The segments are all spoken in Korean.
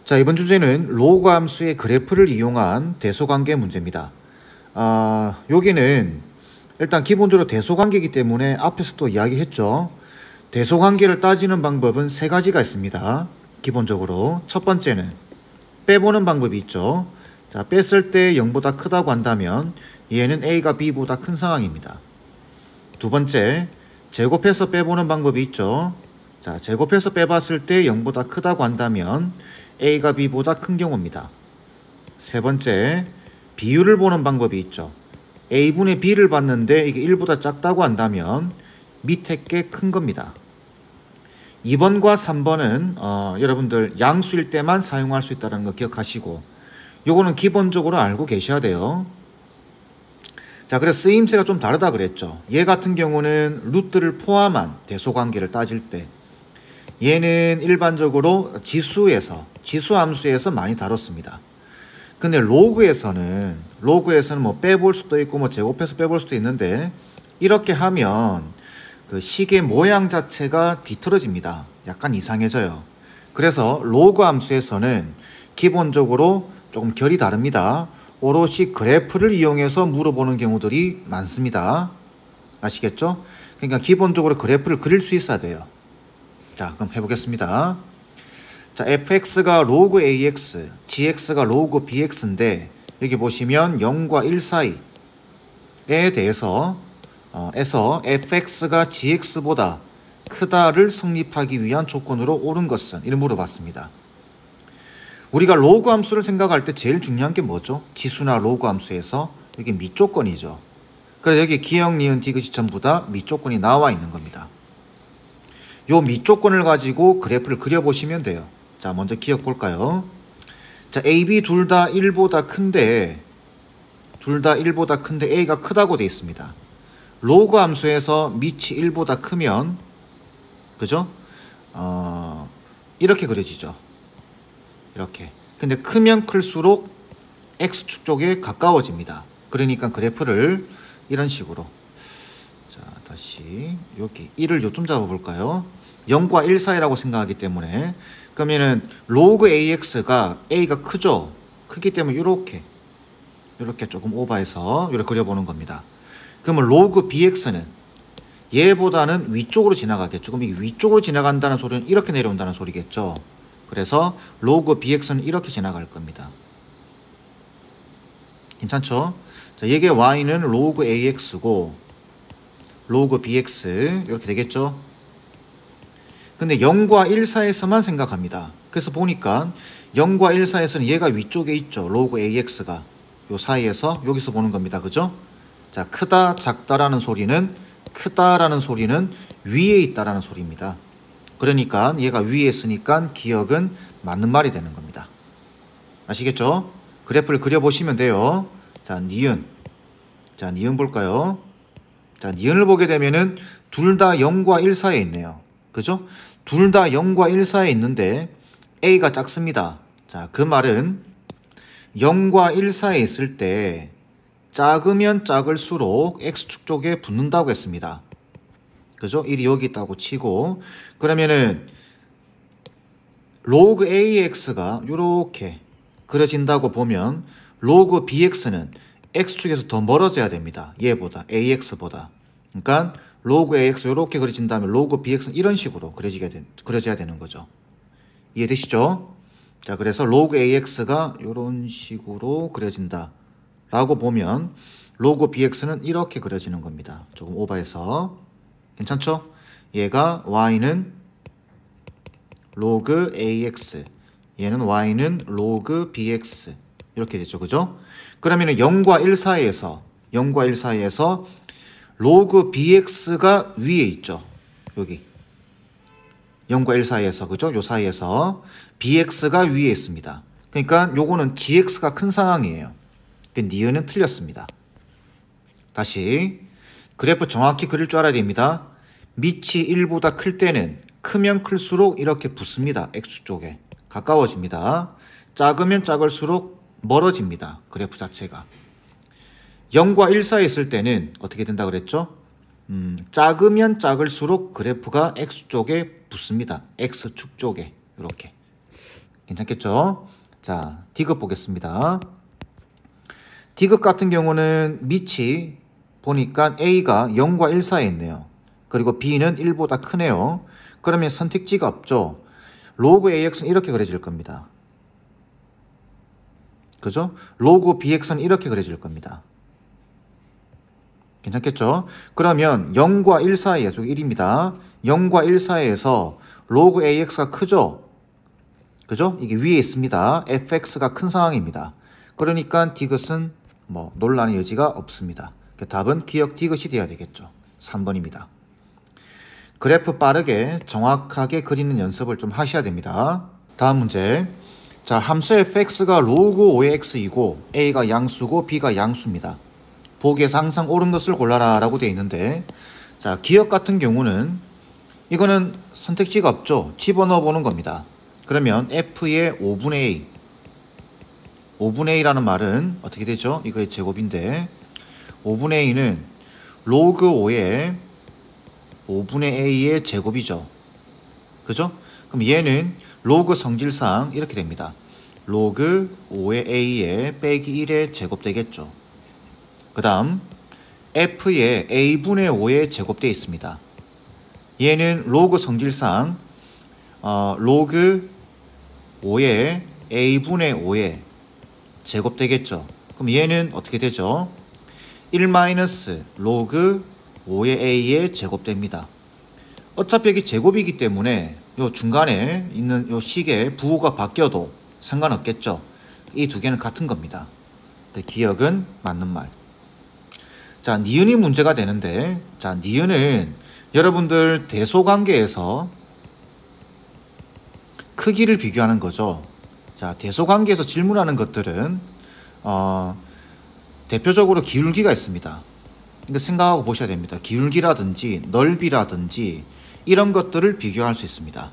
자, 이번 주제는 로그 함수의 그래프를 이용한 대소관계 문제입니다. 여기는 일단 기본적으로 대소관계이기 때문에 앞에서도 이야기했죠. 대소관계를 따지는 방법은 세 가지가 있습니다. 기본적으로 첫 번째는 빼보는 방법이 있죠. 자, 뺐을 때 0보다 크다고 한다면 얘는 A가 B보다 큰 상황입니다. 두 번째, 제곱해서 빼보는 방법이 있죠. 자, 제곱해서 빼봤을 때 0보다 크다고 한다면 A가 B보다 큰 경우입니다. 세 번째, 비율을 보는 방법이 있죠. A분의 B를 봤는데 이게 1보다 작다고 한다면 밑에 게 큰 겁니다. 2번과 3번은 여러분들 양수일 때만 사용할 수 있다는 거 기억하시고, 요거는 기본적으로 알고 계셔야 돼요. 자, 그래서 쓰임새가 좀 다르다 그랬죠. 얘 같은 경우는 루트를 포함한 대소관계를 따질 때, 얘는 일반적으로 지수 함수에서 많이 다뤘습니다. 근데 로그에서는 뭐 빼볼 수도 있고 뭐 제곱해서 빼볼 수도 있는데, 이렇게 하면 그 식의 모양 자체가 뒤틀어집니다. 약간 이상해져요. 그래서 로그 함수에서는 기본적으로 조금 결이 다릅니다. 오롯이 그래프를 이용해서 물어보는 경우들이 많습니다. 아시겠죠? 그러니까 기본적으로 그래프를 그릴 수 있어야 돼요. 자, 그럼 해보겠습니다. 자, fx가 로그 ax, gx가 로그 bx인데, 여기 보시면 0과 1 사이에 대해서 fx가 gx보다 크다를 성립하기 위한 조건으로 옳은 것은? 이를 물어봤습니다. 우리가 로그 함수를 생각할 때 제일 중요한 게 뭐죠? 지수나 로그 함수에서 여기 밑조건이죠. 그래서 여기 기역, 니은, 디귿이 전부 다 밑조건이 나와 있는 겁니다. 요 밑조건을 가지고 그래프를 그려보시면 돼요. 자, 먼저 기억 볼까요? 자, A, B 둘 다 1보다 큰데 A가 크다고 돼 있습니다. 로그 함수에서 밑이 1보다 크면, 그죠? 이렇게 그려지죠. 이렇게. 근데 크면 클수록 X축 쪽에 가까워집니다. 그러니까 그래프를 이런 식으로. 자, 다시 여기 1을 요점 잡아볼까요? 0과 1 사이라고 생각하기 때문에, 그러면은 로그 AX가 A가 크죠? 크기 때문에 이렇게 조금 오버해서 이렇게 그려보는 겁니다. 그러면 로그 BX는 얘보다는 위쪽으로 지나가겠죠. 그럼 이게 위쪽으로 지나간다는 소리는 이렇게 내려온다는 소리겠죠. 그래서 로그 BX는 이렇게 지나갈 겁니다. 괜찮죠? 자, 이게 Y는 로그 AX고 로그 BX 이렇게 되겠죠? 근데 0과 1 사이에서만 생각합니다. 그래서 보니까 0과 1 사이에서는 얘가 위쪽에 있죠. 로그 AX가 요 사이에서 여기서 보는 겁니다. 그죠? 자, 크다, 작다라는 소리는 위에 있다라는 소리입니다. 그러니까 얘가 위에 있으니까 기억은 맞는 말이 되는 겁니다. 아시겠죠? 그래프를 그려보시면 돼요. 자, 니은. 자, 니은 볼까요? 자, 니은을 보게 되면은 둘 다 0과 1 사이에 있네요. 그죠? 둘 다 0과 1 사이에 있는데 A가 작습니다. 자, 그 말은 0과 1 사이에 있을 때 작으면 작을수록 X축 쪽에 붙는다고 했습니다. 그죠? 1이 여기 있다고 치고, 그러면은 로그 AX가 이렇게 그려진다고 보면 로그 BX는 X축에서 더 멀어져야 됩니다. 얘보다, AX보다. 그러니까 로그 AX 이렇게 그려진다면 로그 BX는 이런 식으로 그려져야 되는 거죠. 이해되시죠? 자, 그래서 로그 AX가 이런 식으로 그려진다 라고 보면 로그 BX는 이렇게 그려지는 겁니다. 조금 오버해서. 괜찮죠? 얘가 Y는 로그 AX, 얘는 Y는 로그 BX 이렇게 되죠. 그죠? 그러면 0과 1 사이에서 로그 BX가 위에 있죠. 여기 0과 1 사이에서, 그죠? 요 사이에서 BX가 위에 있습니다. 그러니까 요거는 GX가 큰 상황이에요. 니은은 틀렸습니다. 다시 그래프 정확히 그릴 줄 알아야 됩니다. 밑이 1보다 클 때는 크면 클수록 이렇게 붙습니다. X쪽에 가까워집니다. 작으면 작을수록 멀어집니다. 그래프 자체가. 0과 1 사이에 있을 때는 어떻게 된다 그랬죠? 작으면 작을수록 그래프가 X쪽에 붙습니다. X축 쪽에 이렇게. 괜찮겠죠? 자, 디귿 보겠습니다. 디귿 같은 경우는 밑이 보니까 A가 0과 1 사이에 있네요. 그리고 B는 1보다 크네요. 그러면 선택지가 없죠. 로그 AX는 이렇게 그려질 겁니다. 그죠? 로그 BX는 이렇게 그려질 겁니다. 괜찮겠죠? 그러면 0과 1 사이에서 1입니다. 0과 1 사이에서 로그 AX가 크죠? 그죠? 이게 위에 있습니다. fx가 큰 상황입니다. 그러니까 디귿은 뭐 논란의 여지가 없습니다. 답은 기억 디귿이 돼야 되겠죠. 3번입니다. 그래프 빠르게 정확하게 그리는 연습을 좀 하셔야 됩니다. 다음 문제. 자, 함수 fx가 로그 5의 x이고 a가 양수고 b가 양수입니다. 보기에서 항상 옳은 것을 골라라 라고 되어 있는데, 자, 기억 같은 경우는 이거는 선택지가 없죠. 집어넣어 보는 겁니다. 그러면 f의 5분의 a, 5분의 a라는 말은 어떻게 되죠? 이거의 제곱인데 5분의 a는 로그 5의 5분의 a의 제곱이죠. 그죠? 그럼 얘는 로그 성질상 이렇게 됩니다. 로그 5의 a의 빼기 1의 제곱 되겠죠. 그 다음 f의 a분의 5의 제곱되어 있습니다. 얘는 로그 성질상 로그 5의 a분의 5의 제곱 되겠죠. 그럼 얘는 어떻게 되죠? 1 마이너스 로그 5의 a의 제곱 됩니다. 어차피 여기 제곱이기 때문에 요 중간에 있는 요 식의 부호가 바뀌어도 상관없겠죠. 이 두 개는 같은 겁니다. 기억은 맞는 말. 자, 니은이 문제가 되는데, 자, 니은은 여러분들 대소관계에서 크기를 비교하는 거죠. 자, 대소관계에서 질문하는 것들은 대표적으로 기울기가 있습니다. 그러니까 생각하고 보셔야 됩니다. 기울기라든지 넓이라든지 이런 것들을 비교할 수 있습니다.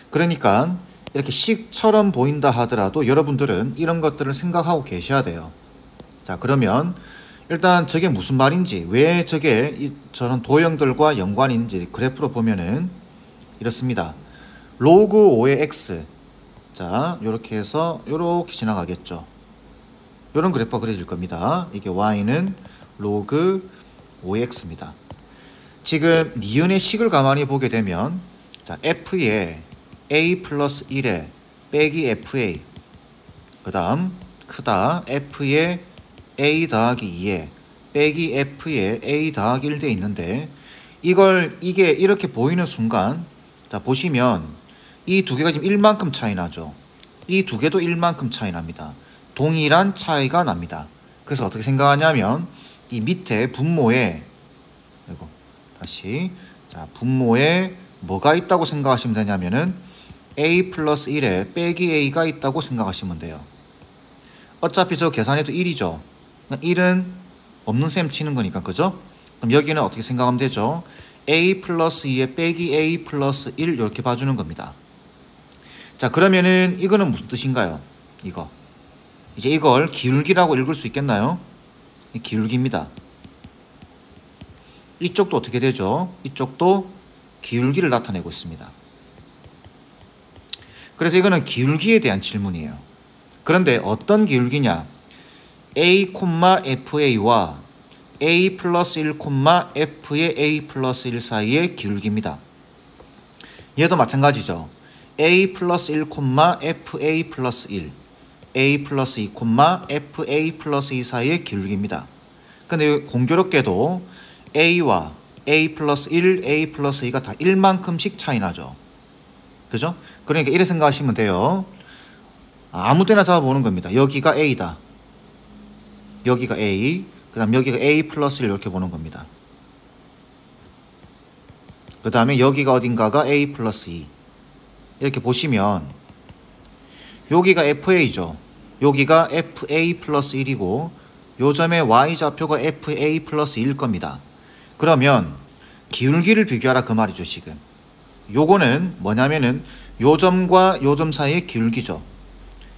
그러니까 이렇게 식처럼 보인다 하더라도 여러분들은 이런 것들을 생각하고 계셔야 돼요. 자, 그러면 일단 저게 무슨 말인지, 왜 저게 저런 도형들과 연관이 있는지 그래프로 보면은 이렇습니다. 로그 5의 x, 자, 요렇게 해서 요렇게 지나가겠죠. 요런 그래프가 그려질 겁니다. 이게 y는 로그 5의 x입니다. 지금 니은의 식을 가만히 보게 되면, 자, f의 a 플러스 1에 빼기 fA, 그 다음 크다 f의 a 더하기 2에 빼기 f의 a 더하기 1 돼 있는데, 이게 이렇게 보이는 순간, 자, 보시면 이 두 개가 지금 1만큼 차이 나죠. 이 두 개도 1만큼 차이 납니다. 동일한 차이가 납니다. 그래서 어떻게 생각하냐면 이 밑에 분모에, 이거 다시, 자, 분모에 뭐가 있다고 생각하시면 되냐면은 a 플러스 1에 빼기 a가 있다고 생각하시면 돼요. 어차피 저 계산해도 1이죠. 1은 없는 셈 치는 거니까, 그죠? 그럼 여기는 어떻게 생각하면 되죠? a 플러스 2에 빼기 a 플러스 1 이렇게 봐주는 겁니다. 자, 그러면은 이거는 무슨 뜻인가요? 이거 이제 이걸 기울기라고 읽을 수 있겠나요? 기울기입니다. 이쪽도 어떻게 되죠? 이쪽도 기울기를 나타내고 있습니다. 그래서 이거는 기울기에 대한 질문이에요. 그런데 어떤 기울기냐? a, fa와 a 플러스 1, f의 a 플러스 1 사이의 기울기입니다. 얘도 마찬가지죠. a 플러스 1, fa 플러스 1, a 플러스 2, fa 플러스 2 사이의 기울기입니다. 근데 공교롭게도 a와 a 플러스 1, a 플러스 2가 다 1만큼씩 차이 나죠. 그죠? 그러니까 이렇게 생각하시면 돼요. 아무 때나 잡아보는 겁니다. 여기가 a다. 여기가 a, 그 다음 여기가 a 플러스 1 이렇게 보는 겁니다. 그 다음에 여기가 어딘가가 a 플러스 2 이렇게 보시면 여기가 fa죠. 여기가 fa 플러스 1이고 요 점의 y좌표가 fa 플러스 1일 겁니다. 그러면 기울기를 비교하라 그 말이죠. 지금 요거는 뭐냐면은 요 점과 요 점 사이의 기울기죠.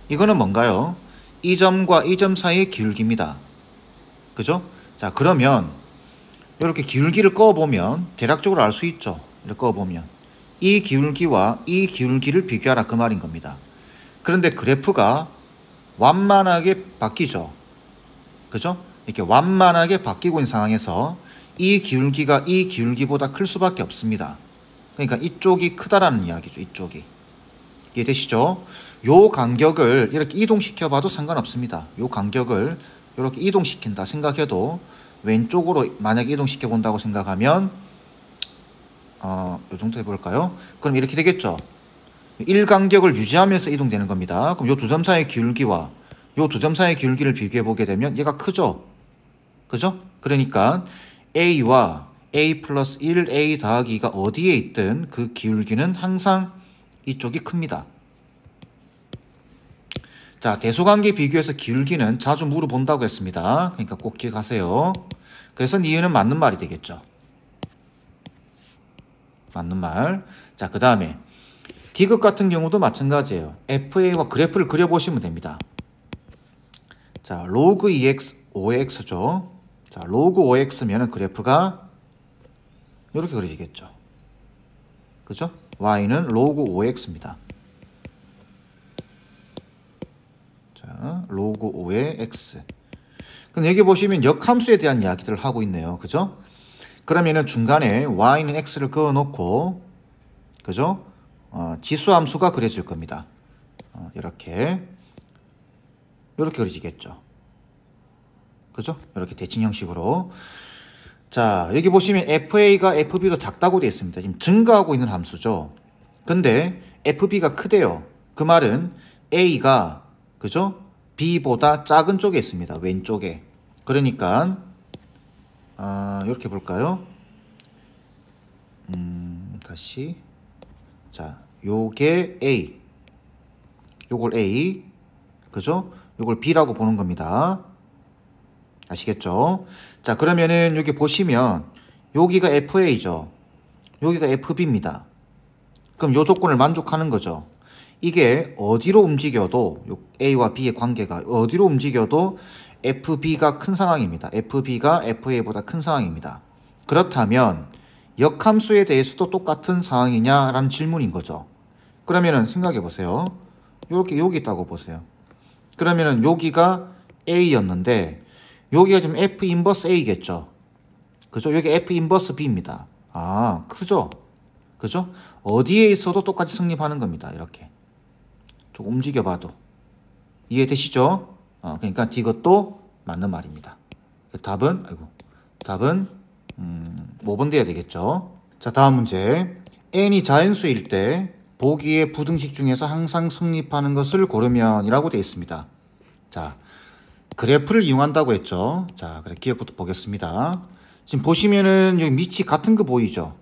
이거는 뭔가요? 이 점과 이 점 사이의 기울기입니다. 그죠? 자, 그러면 이렇게 기울기를 그어보면 대략적으로 알 수 있죠. 이렇게 그어보면 이 기울기와 이 기울기를 비교하라 그 말인 겁니다. 그런데 그래프가 완만하게 바뀌죠. 그죠? 이렇게 완만하게 바뀌고 있는 상황에서 이 기울기가 이 기울기보다 클 수밖에 없습니다. 그러니까 이쪽이 크다라는 이야기죠. 이쪽이. 이해되시죠? 요 간격을 이렇게 이동시켜 봐도 상관없습니다. 요 간격을 이렇게 이동시킨다 생각해도 왼쪽으로 만약 이동시켜 본다고 생각하면 요 정도 해볼까요? 그럼 이렇게 되겠죠. 1간격을 유지하면서 이동되는 겁니다. 그럼 요 두 점 사이의 기울기와 요 두 점 사이의 기울기를 비교해 보게 되면 얘가 크죠? 그죠? 그러니까 A와 A 플러스 1, A 더하기 2가 어디에 있든 그 기울기는 항상 이쪽이 큽니다. 자, 대소관계 비교해서 기울기는 자주 물어본다고 했습니다. 그러니까 꼭 기억하세요. 그래서 니은은 맞는 말이 되겠죠. 맞는 말. 자, 그 다음에 D극 같은 경우도 마찬가지예요. FA와 그래프를 그려보시면 됩니다. 자, 로그 2x, 5x죠. 자, 로그 5x면은 그래프가 이렇게 그려지겠죠. 그죠? y는 로그 5x입니다. 자, 로그 5의 x. 그럼 여기 보시면 역함수에 대한 이야기들을 하고 있네요. 그죠? 그러면은 중간에 y는 x를 그어놓고, 그죠? 지수함수가 그려질 겁니다. 이렇게 그려지겠죠. 그죠? 이렇게 대칭 형식으로. 자, 여기 보시면 FA가 FB보다 작다고 되어 있습니다. 지금 증가하고 있는 함수죠. 근데 FB가 크대요. 그 말은 A가, 그죠? B보다 작은 쪽에 있습니다. 왼쪽에. 그러니까, 이렇게 볼까요? 다시. 자, 요게 A. 요걸 A. 그죠? 요걸 B라고 보는 겁니다. 아시겠죠? 자, 그러면은 여기 보시면 여기가 FA죠. 여기가 FB입니다. 그럼 요 조건을 만족하는 거죠. 이게 어디로 움직여도 A와 B의 관계가 어디로 움직여도 FB가 큰 상황입니다. FB가 FA보다 큰 상황입니다. 그렇다면 역함수에 대해서도 똑같은 상황이냐라는 질문인 거죠. 그러면은 생각해 보세요. 이렇게 여기 있다고 보세요. 그러면은 여기가 A였는데 여기가 지금 F 인버스 A겠죠. 그죠? 여기 F 인버스 B입니다. 크죠? 그죠? 어디에 있어도 똑같이 성립하는 겁니다. 이렇게. 좀 움직여봐도. 이해되시죠? 그러니까 이것도 맞는 말입니다. 답은 5번 돼야 되겠죠. 자, 다음 문제. n이 자연수일 때 보기의 부등식 중에서 항상 성립하는 것을 고르면 이라고 되어 있습니다. 자, 그래프를 이용한다고 했죠. 자, 그래 기억부터 보겠습니다. 지금 보시면은 여기 밑이 같은 거 보이죠?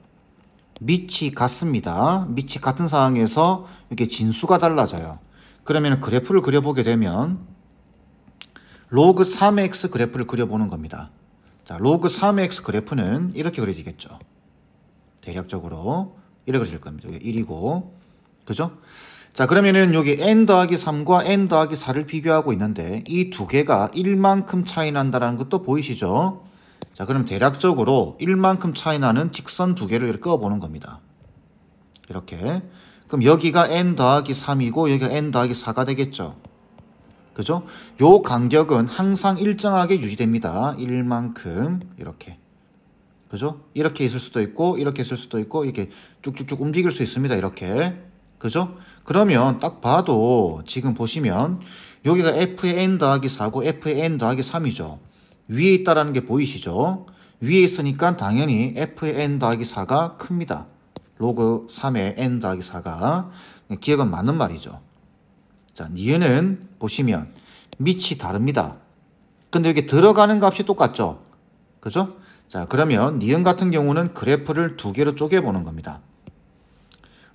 밑이 같습니다. 밑이 같은 상황에서 이렇게 진수가 달라져요. 그러면 그래프를 그려보게 되면 로그 3x 그래프를 그려보는 겁니다. 자, 로그 3x 그래프는 이렇게 그려지겠죠. 대략적으로 이렇게 그려질 겁니다. 여기 1이고, 그죠? 자, 그러면은 여기 n 더하기 3과 n 더하기 4를 비교하고 있는데 이 두 개가 1만큼 차이 난다는 것도 보이시죠? 자, 그럼 대략적으로 1만큼 차이 나는 직선 두 개를 이렇게 그어보는 겁니다. 이렇게. 그럼 여기가 n 더하기 3이고 여기가 n 더하기 4가 되겠죠. 그죠? 요 간격은 항상 일정하게 유지됩니다. 1만큼 이렇게. 그죠? 이렇게 있을 수도 있고 이렇게 있을 수도 있고 이렇게 쭉쭉쭉 움직일 수 있습니다. 이렇게. 그죠? 그러면 딱 봐도 지금 보시면 여기가 f의 n 더하기 4고 f의 n 더하기 3이죠. 위에 있다라는 게 보이시죠? 위에 있으니까 당연히 f의 n 더하기 4가 큽니다. 로그 3의 n 더하기 4가. 기억은 맞는 말이죠. 자, 니은은 보시면 밑이 다릅니다. 근데 여기 들어가는 값이 똑같죠? 그죠? 자, 그러면 니은 같은 경우는 그래프를 두 개로 쪼개보는 겁니다.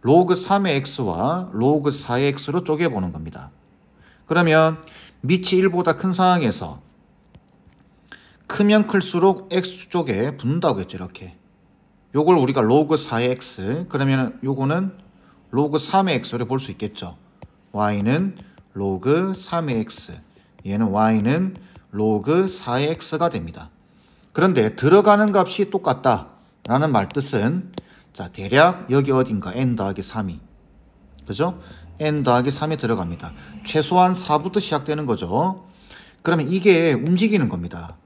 로그 3의 x와 로그 4의 x로 쪼개보는 겁니다. 그러면 밑이 1보다 큰 상황에서 크면 클수록 x쪽에 붙는다고 했죠. 이렇게. 요걸 우리가 로그 4의 x, 그러면 요거는 로그 3의 x를 볼 수 있겠죠. y는 로그 3의 x, 얘는 y는 로그 4의 x가 됩니다. 그런데 들어가는 값이 똑같다라는 말 뜻은 자, 대략 여기 어딘가 n 더하기 3이, 그죠? n 더하기 3에 들어갑니다. 최소한 4부터 시작되는 거죠. 그러면 이게 움직이는 겁니다.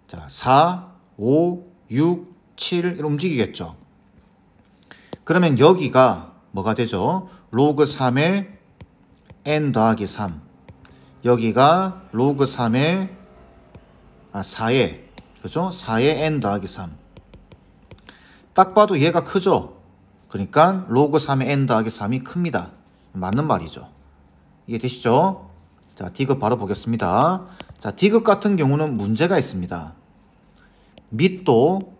자, 4, 5, 6, 7 이렇게 움직이겠죠. 그러면 여기가 뭐가 되죠? 로그 3의 n 더하기 3. 여기가 로그 3의 4의 그죠? 4의 n 더하기 3. 딱 봐도 얘가 크죠? 그러니까 로그 3의 n 더하기 3이 큽니다. 맞는 말이죠. 이해되시죠? 자, D급 바로 보겠습니다. 자, D급 같은 경우는 문제가 있습니다. 밑도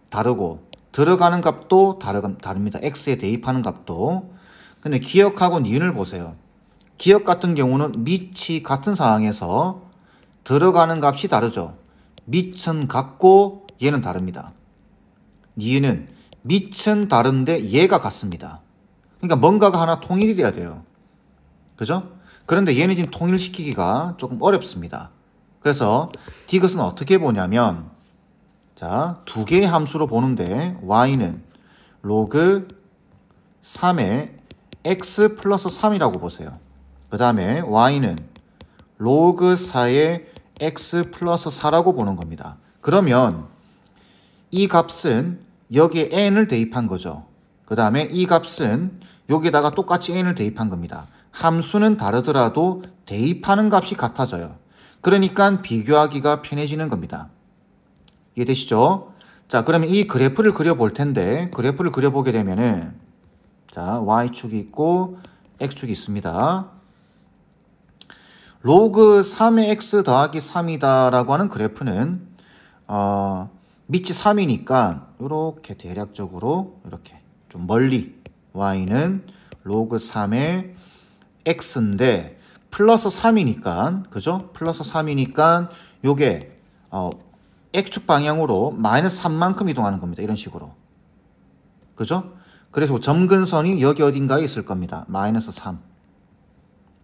다르고 들어가는 값도 다릅니다. X에 대입하는 값도. 근데 기억하고 니은을 보세요. 기억 같은 경우는 밑이 같은 상황에서 들어가는 값이 다르죠. 밑은 같고 얘는 다릅니다. 니은은 밑은 다른데 얘가 같습니다. 그러니까 뭔가가 하나 통일이 돼야 돼요. 그죠? 그런데 얘는 지금 통일시키기가 조금 어렵습니다. 그래서 D것은 어떻게 보냐면 자, 두 개의 함수로 보는데 y는 로그 3의 x 플러스 3이라고 보세요. 그 다음에 y는 로그 4의 x 플러스 4라고 보는 겁니다. 그러면 이 값은 여기에 n을 대입한 거죠. 그 다음에 이 값은 여기다가 똑같이 n을 대입한 겁니다. 함수는 다르더라도 대입하는 값이 같아져요. 그러니까 비교하기가 편해지는 겁니다. 이해되시죠? 자, 그러면 이 그래프를 그려볼 텐데 그래프를 그려보게 되면은 자, y축이 있고 x축이 있습니다. 로그 3의 x 더하기 3이다 라고 하는 그래프는 밑이 3이니까 이렇게 대략적으로 이렇게 좀 멀리 y는 로그 3의 x인데 플러스 3이니까 그죠? 플러스 3이니까 요게 x축 방향으로 마이너스 3만큼 이동하는 겁니다. 이런 식으로. 그죠? 그래서 점근선이 여기 어딘가에 있을 겁니다. 마이너스 3.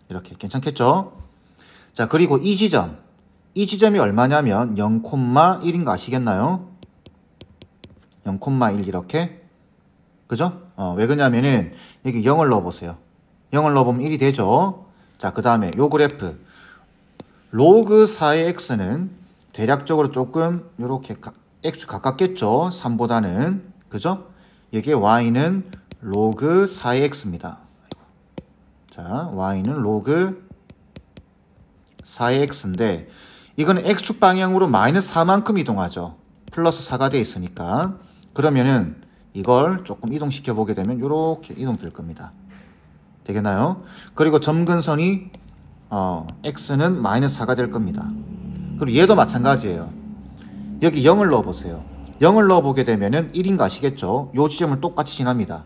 이렇게 괜찮겠죠? 자, 그리고 이 지점이 얼마냐면 0,1인 거 아시겠나요? 0,1 이렇게. 그죠? 왜 그러냐면은 여기 0을 넣어보세요. 0을 넣어보면 1이 되죠? 자, 그 다음에 요 그래프 로그 4의 x는 대략적으로 조금 이렇게 x축 가깝겠죠? 3보다는. 그죠? 여기에 y는 로그 4의 x입니다. 자, y는 로그 4의 x인데 이거는 x축 방향으로 마이너스 4만큼 이동하죠. 플러스 4가 돼 있으니까. 그러면은 이걸 조금 이동시켜 보게 되면 이렇게 이동될 겁니다. 되겠나요? 그리고 점근선이 x는 마이너스 4가 될 겁니다. 그리고 얘도 마찬가지예요. 여기 0을 넣어보세요. 0을 넣어보게 되면은 1인 거 아시겠죠? 요 지점을 똑같이 지납니다.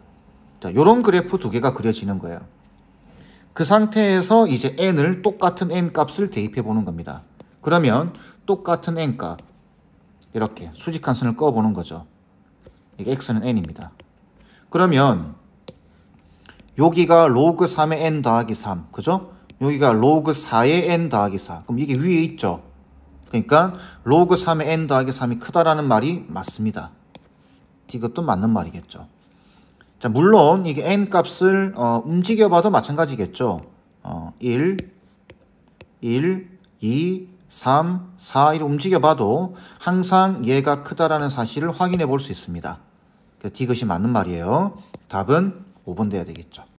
자, 요런 그래프 두 개가 그려지는 거예요. 그 상태에서 이제 n을 똑같은 n 값을 대입해 보는 겁니다. 그러면 똑같은 n 값 이렇게 수직한 선을 그어 보는 거죠. 이게 x는 n입니다. 그러면 여기가 로그 3의 n 더하기 3, 그죠? 여기가 로그 4의 n 더하기 4. 그럼 이게 위에 있죠? 그러니까 로그 3의 n 더하기 3이 크다라는 말이 맞습니다. 이것도 맞는 말이겠죠. 자, 물론 이게 n 값을 움직여봐도 마찬가지겠죠. 1, 2, 3, 4 이렇게 움직여봐도 항상 얘가 크다라는 사실을 확인해 볼 수 있습니다. D것이 맞는 말이에요. 답은 5번 돼야 되겠죠.